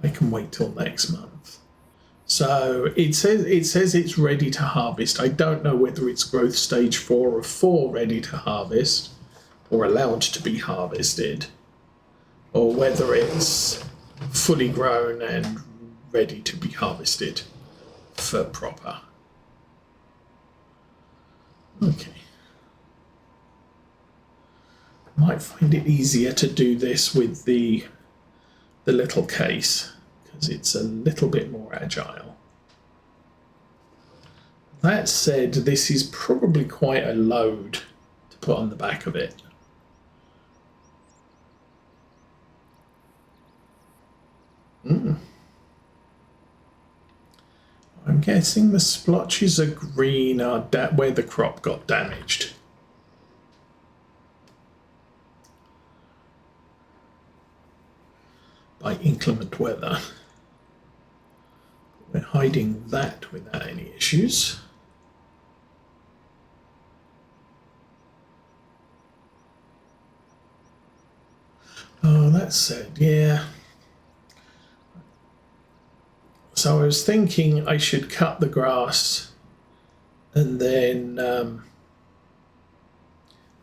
I can wait till next month. So it says it's ready to harvest. I don't know whether it's growth stage 4 or 4 ready to harvest or allowed to be harvested, or whether it's fully grown and ready to be harvested for proper. Okay. Might find it easier to do this with the little case because it's a little bit more agile. That said, this is probably quite a load to put on the back of it. I'm guessing the splotches of green are where the crop got damaged. By inclement weather. We're hiding that without any issues. Oh, that said, yeah. So I was thinking I should cut the grass and then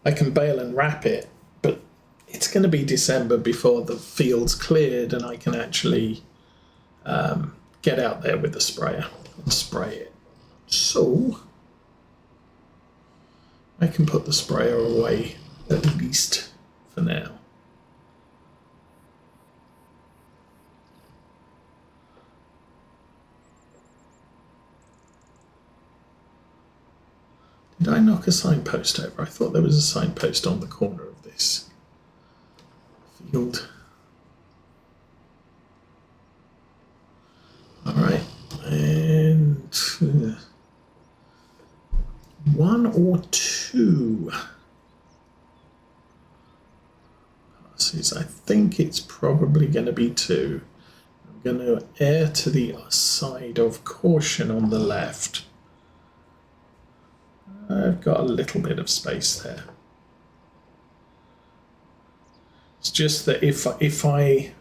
I can bale and wrap it, but it's going to be December before the field's cleared and I can actually get out there with the sprayer and spray it. So I can put the sprayer away at least for now. Did I knock a signpost over? I thought there was a signpost on the corner of this field. All right, and 1 or 2 passes. I think it's probably going to be 2. I'm going to err to the side of caution on the left. I've got a little bit of space there. It's just that if I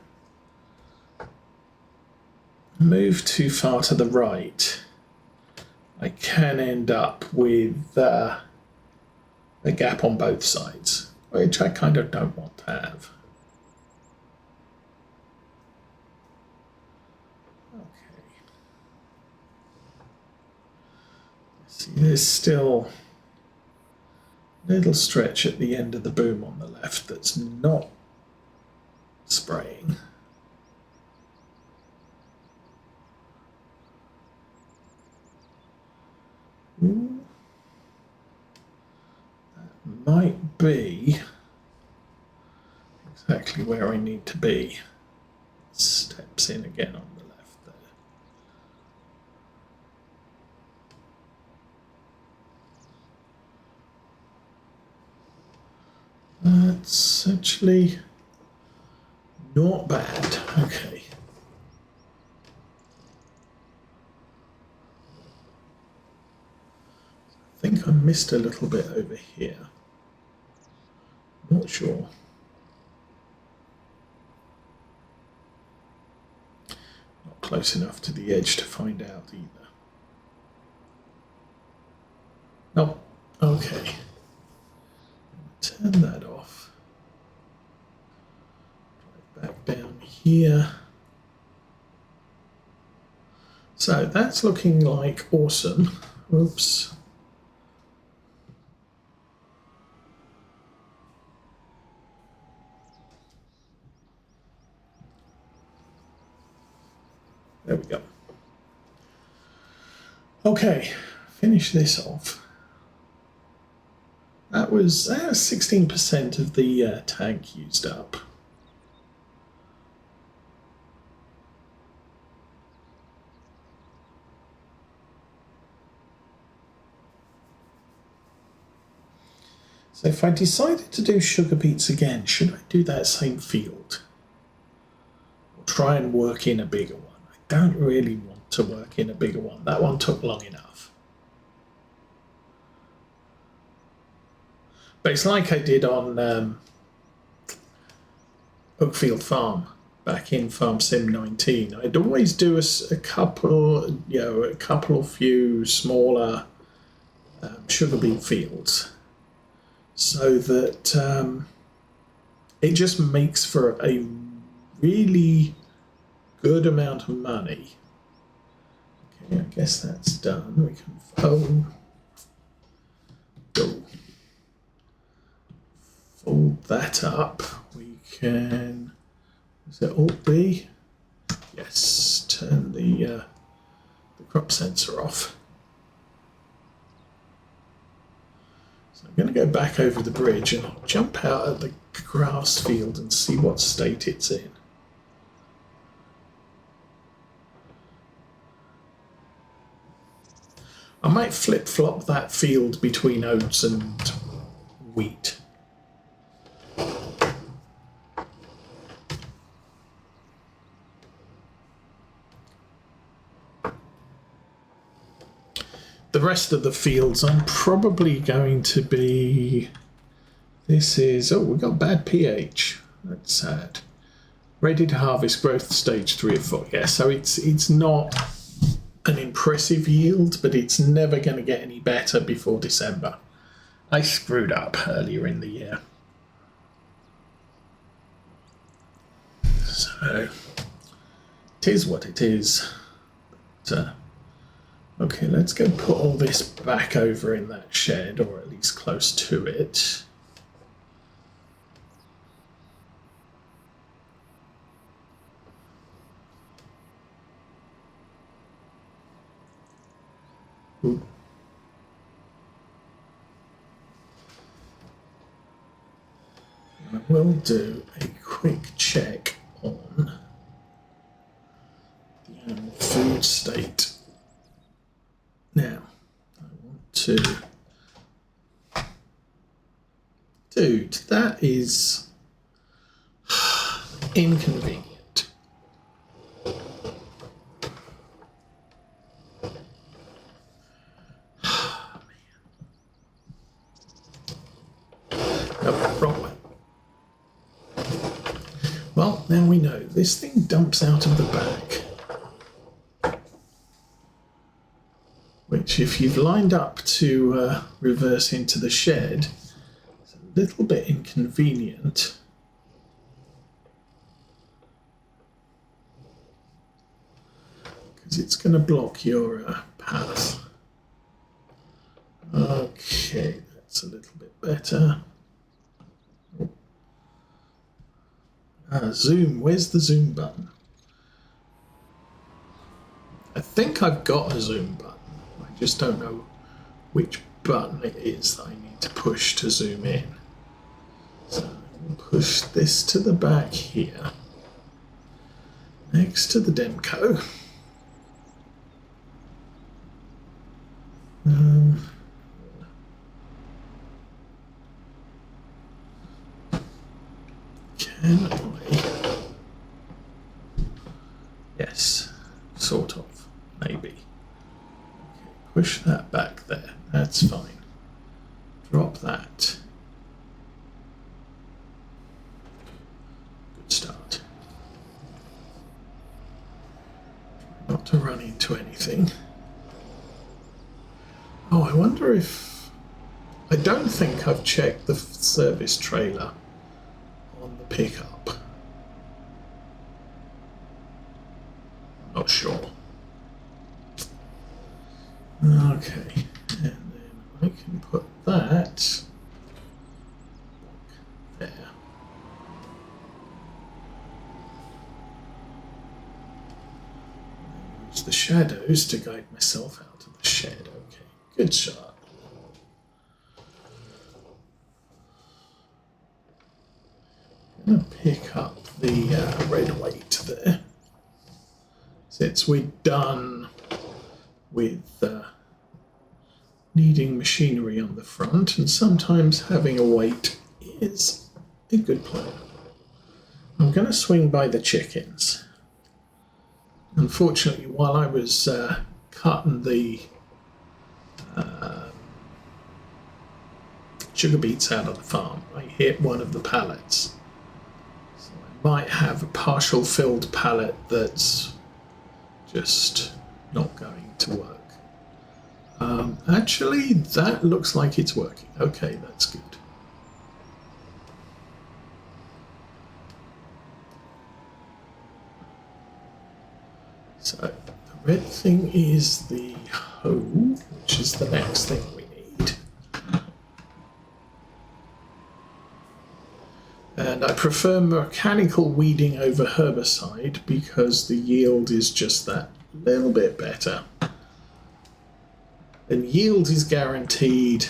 move too far to the right, I can end up with a gap on both sides, which I kind of don't want to have. See, there's still a little stretch at the end of the boom on the left that's not spraying. Ooh. That might be exactly where I need to be. Steps in again on the left there. That's actually not bad. Okay. I think I missed a little bit over here. Not sure. Not close enough to the edge to find out either. No. Okay. Turn that off. Back down here. So that's looking like awesome. Oops. There we go. Okay, finish this off. That was 16% of the tank used up. So if I decided to do sugar beets again, should I do that same field? Or try and work in a bigger one? I don't really want to work in a bigger one. That one took long enough. But it's like I did on Oakfield Farm back in Farm Sim 19, I'd always do a couple, a few smaller sugar beet fields, so that it just makes for a really good amount of money. Okay, I guess that's done. We can fold that up. We can, is it Alt B? Yes, turn the crop sensor off. So I'm going to go back over the bridge and I'll jump out at the grass field and see what state it's in. I might flip-flop that field between oats and wheat. The rest of the fields I'm probably going to be... This is... Oh, we've got bad pH. That's sad. Ready to harvest, growth stage 3 or 4. Yeah, so it's not an impressive yield, but it's never going to get any better before December. I screwed up earlier in the year. So, it is what it is. But, okay, let's go put all this back over in that shed, or at least close to it. Ooh. I will do a quick check on the animal food state. Now, I want to... Dude, that is inconvenient. Nope, wrong way. Well, now we know. This thing dumps out of the back. Which, if you've lined up to reverse into the shed, is a little bit inconvenient. Because it's going to block your path. Okay, that's a little bit better. Zoom. Where's the zoom button? I think I've got a zoom button. I just don't know which button it is that I need to push to zoom in. So I'll push this to the back here, next to the Demco. Can I? Yes, sort of, maybe. Okay, push that back there, that's fine. Drop that. Good start. Try not to run into anything. Oh, I wonder if... I don't think I've checked the service trailer on the pickup. Not sure. Okay, and then I can put that there. And use the shadows to guide myself out of the shed. Okay, good shot. I'm going to pick up the red weight there. Since we're done with needing machinery on the front, and sometimes having a weight is a good plan. I'm going to swing by the chickens. Unfortunately, while I was cutting the sugar beets out of the farm, I hit one of the pallets. So I might have a partial filled pallet that's just not going to work. Actually, that looks like it's working. Okay, that's good. So the red thing is the hoe, which is the next thing we need. And I prefer mechanical weeding over herbicide because the yield is just that little bit better. And yield is guaranteed.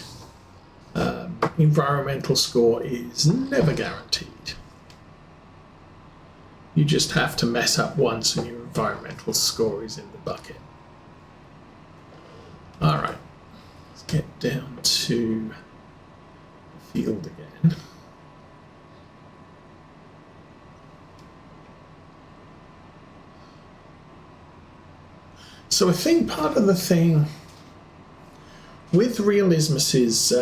Environmental score is never guaranteed. You just have to mess up once and your environmental score is in the bucket. All right, let's get down to the field again. So I think part of the thing with Realismus's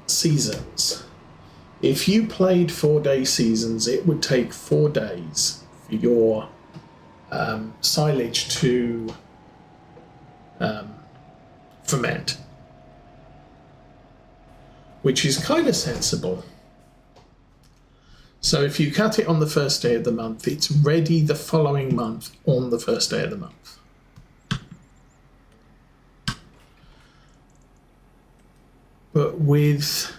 seasons, if you played 4-day seasons, it would take 4 days for your silage to ferment, which is kind of sensible. So if you cut it on the first day of the month, it's ready the following month on the first day of the month. But with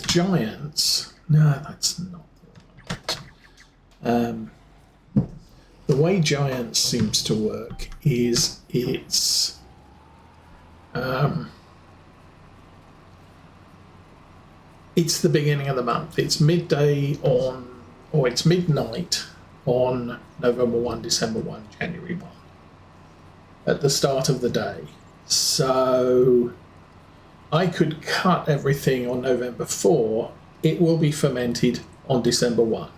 giants, no, that's not right. The way giants seems to work is it's the beginning of the month. It's midday on, or it's midnight on November 1, December 1, January 1, at the start of the day. So I could cut everything on November 4, it will be fermented on December 1,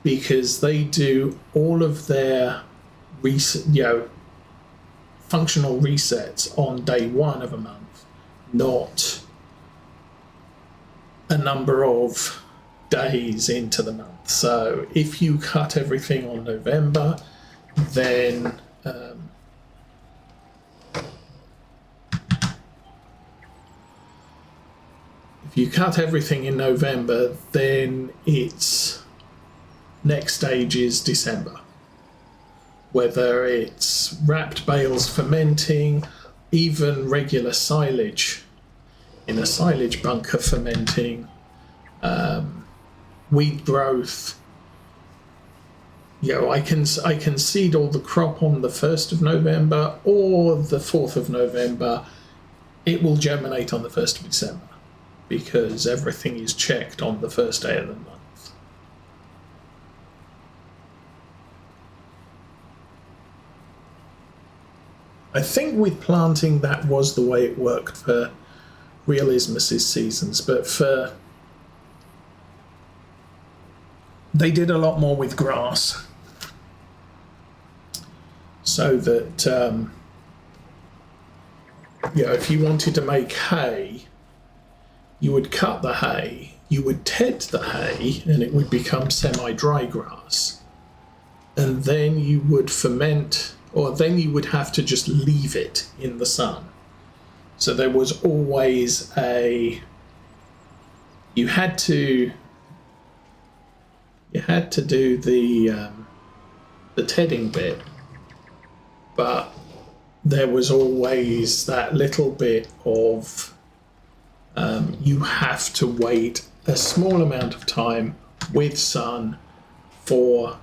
because they do all of their functional resets on day 1 of a month, not a number of days into the month. So if you cut everything on November, then if you cut everything in November, then its next stage is December. Whether it's wrapped bales fermenting, even regular silage in a silage bunker fermenting, weed growth. I can seed all the crop on the 1st of November or the 4th of November. It will germinate on the 1st of December because everything is checked on the first day of the month. I think with planting that was the way it worked for Realismus's seasons, but they did a lot more with grass, so that if you wanted to make hay, you would cut the hay, you would ted the hay, and it would become semi-dry grass, and then you would ferment, or then you would have to just leave it in the sun. So there was always you had to do the tedding bit, but there was always that little bit of you have to wait a small amount of time with sun for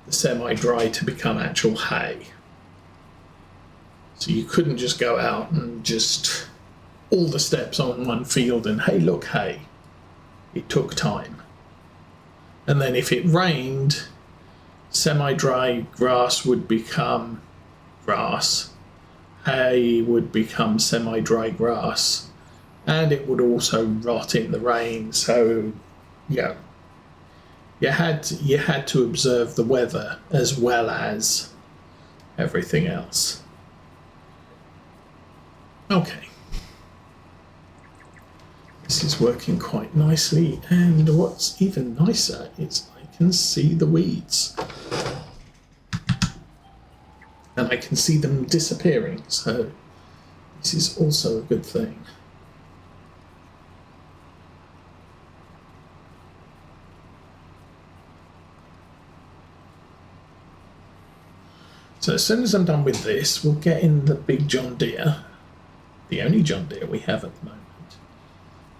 the semi-dry to become actual hay. So you couldn't just go out and just all the steps on one field and hey, look, hay. It took time. And then if it rained, semi-dry grass would become grass, hay would become semi-dry grass, and it would also rot in the rain. So you had to observe the weather as well as everything else. Okay. This is working quite nicely, and what's even nicer is I can see the weeds. And I can see them disappearing, so this is also a good thing. So as soon as I'm done with this, we'll get in the big John Deere, the only John Deere we have at the moment,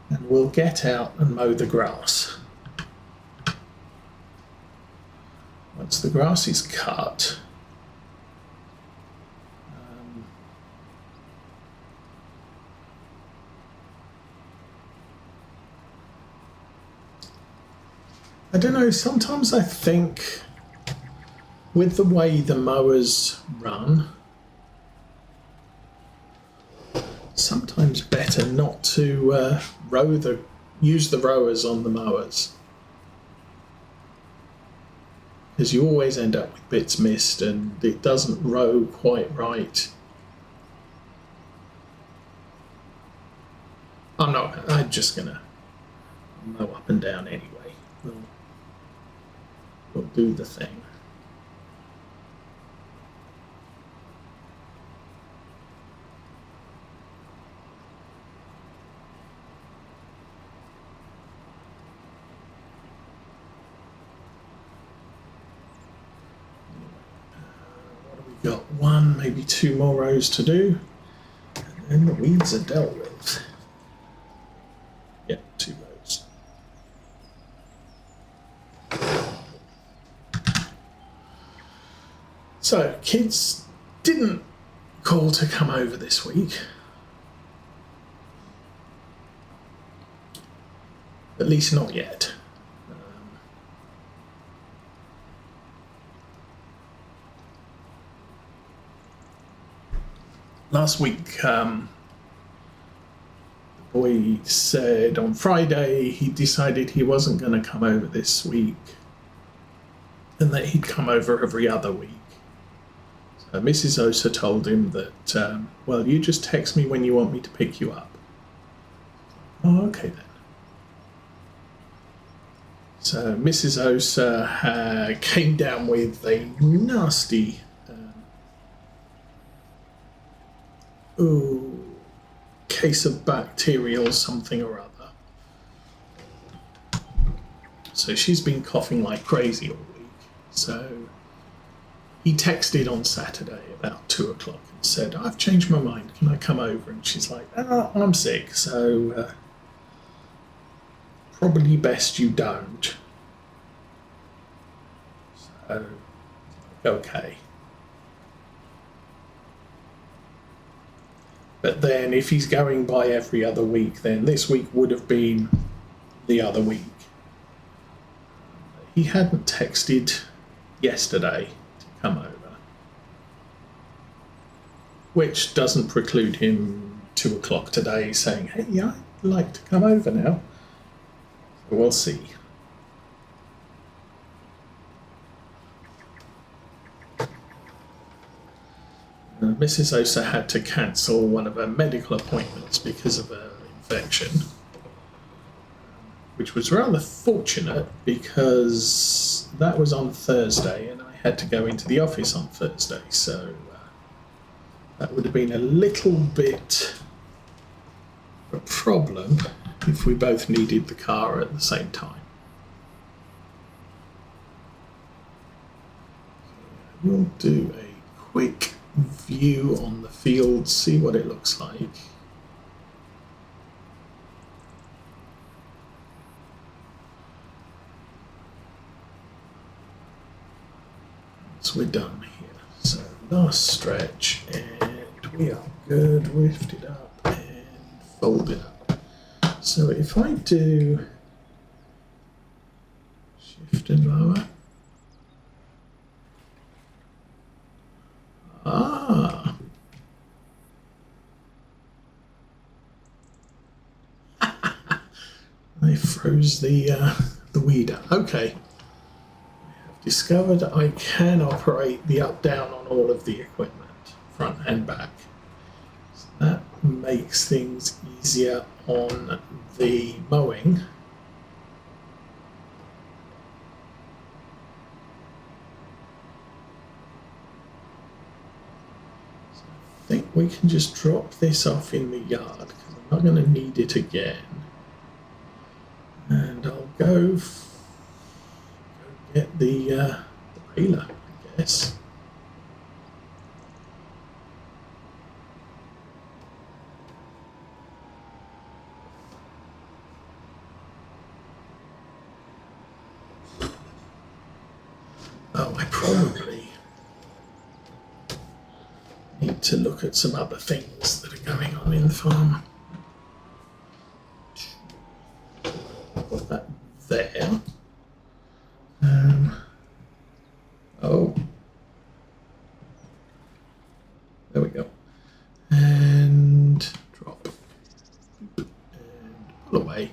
and we'll get out and mow the grass. Once the grass is cut, I don't know, sometimes I think with the way the mowers run, sometimes better not to use the rowers on the mowers, because you always end up with bits missed and it doesn't row quite right. I'm just gonna mow up and down anyway. We'll do the thing. What have we got? One, maybe two more rows to do, and then the weeds are dealt with. Yeah, 2 rows. So, kids didn't call to come over this week. At least not yet. Last week, the boy said on Friday he decided he wasn't going to come over this week and that he'd come over every other week. Mrs. Osa told him that, well, you just text me when you want me to pick you up. Oh, okay then. So Mrs. Osa came down with a nasty case of bacterial something or other. So she's been coughing like crazy all week. So he texted on Saturday about 2 o'clock and said, I've changed my mind, can I come over? And she's like, I'm sick, so probably best you don't. So, okay. But then if he's going by every other week, then this week would have been the other week. He hadn't texted yesterday to come over, which doesn't preclude him 2 o'clock today saying, hey, yeah, I'd like to come over now. So we'll see. Mrs. Osa had to cancel one of her medical appointments because of her infection, which was rather fortunate because that was on Thursday and I had to go into the office on Thursday, so that would have been a little bit of a problem if we both needed the car at the same time. We'll do a quick view on the field, see what it looks like. So we're done here. So last stretch, and we are good. Lift it up and fold it up. So if I do shift and lower. Ah. I froze the weeder. Okay. I have discovered I can operate the up-down on all of the equipment, front and back. So that makes things easier on the mowing. So I think we can just drop this off in the yard because I'm not going to need it again. And I'll go get the baler, I guess. Oh, I probably need to look at some other things that are going on in the farm. Put that there. Oh, there we go. And drop. And pull away.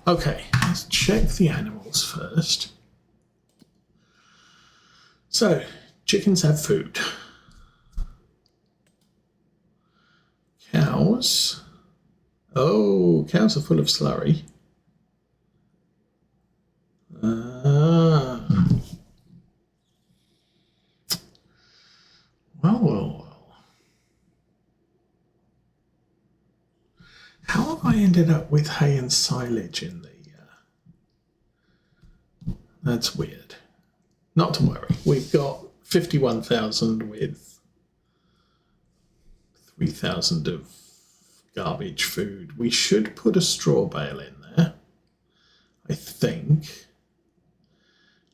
Okay, let's check the animals first. So, chickens have food. Cows. Oh, cows are full of slurry. Well. How have I ended up with hay and silage in the... That's weird. Not to worry. We've got 51,000 with 3,000 of garbage food. We should put a straw bale in there, I think.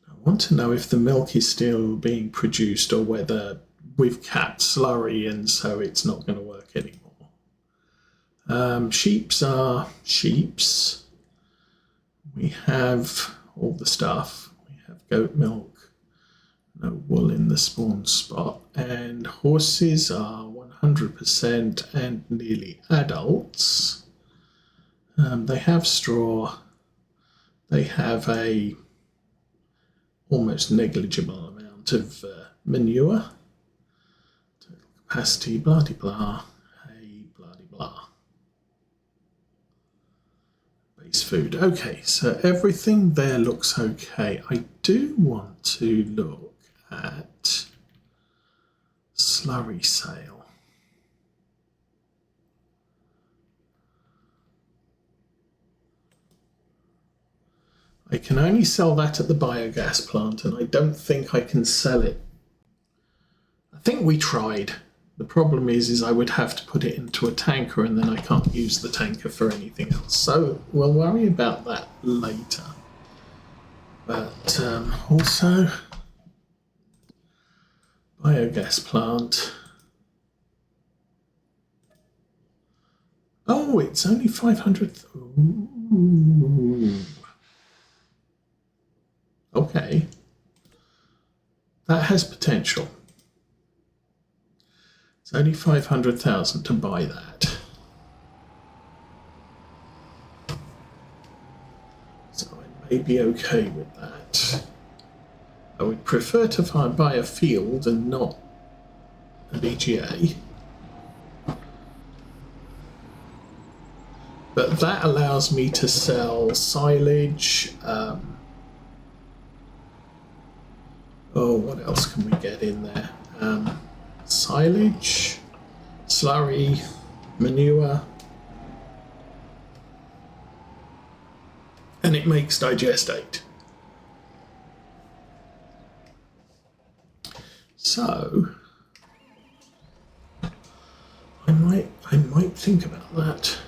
I want to know if the milk is still being produced or whether we've capped slurry and so it's not going to work anymore. Sheeps are sheeps. We have all the stuff. We have goat milk, no wool in the spawn spot, and horses are 100% and nearly adults. They have straw. They have a almost negligible amount of manure. Total capacity, blah de blah, hey, blah de blah. Base food. Okay, so everything there looks okay. I do want to look at slurry sale. I can only sell that at the biogas plant, and I don't think I can sell it. I think we tried. The problem is I would have to put it into a tanker, and then I can't use the tanker for anything else. So we'll worry about that later. But also, biogas plant. Oh, it's only 500. Ooh. Okay. That has potential. It's only 500,000 to buy that. So I may be okay with that. I would prefer to buy a field and not a BGA. But that allows me to sell silage. What else can we get in there? Silage, slurry, manure, and it makes digestate. So I might think about that.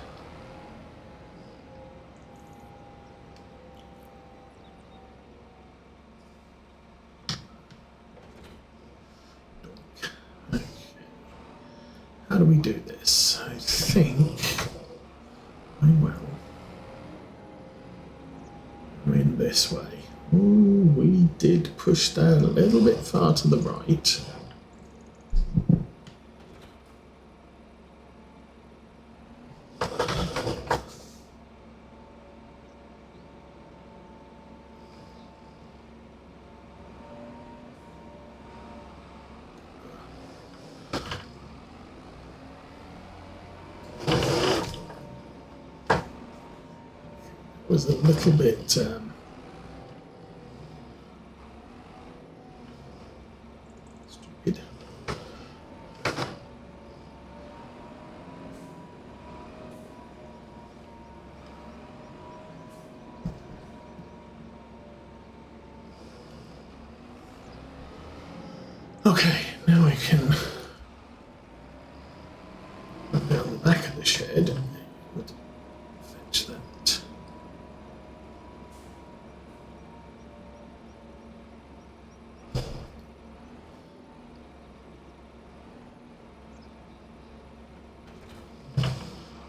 How do we do this? I think I will go in this way. Ooh, we did push that a little bit far to the right. was a little bit stupid. Okay, now I can put down the back of the shed and fetch that.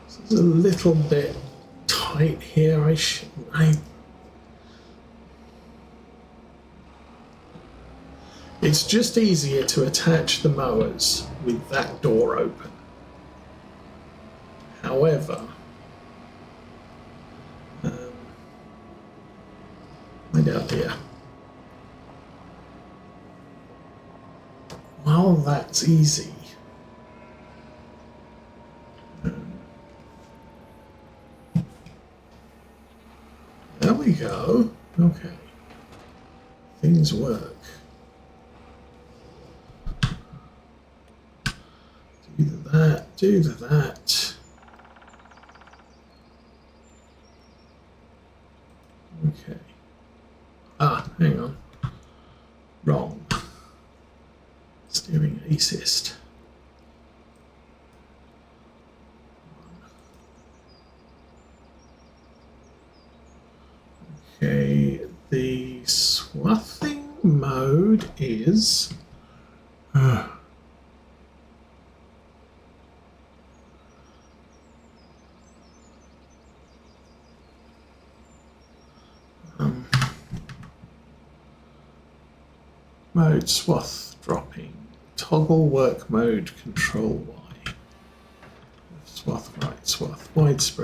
So it's a little bit tight here. It's just easier to attach the mowers with that door open. However, find out here. While that's easy, there we go. Okay, things work. Do that. Okay. Ah, hang on. Wrong. Steering assist. Okay, the swathing mode is... mode swath dropping. Toggle work mode control Y. Swath right, swath widespread.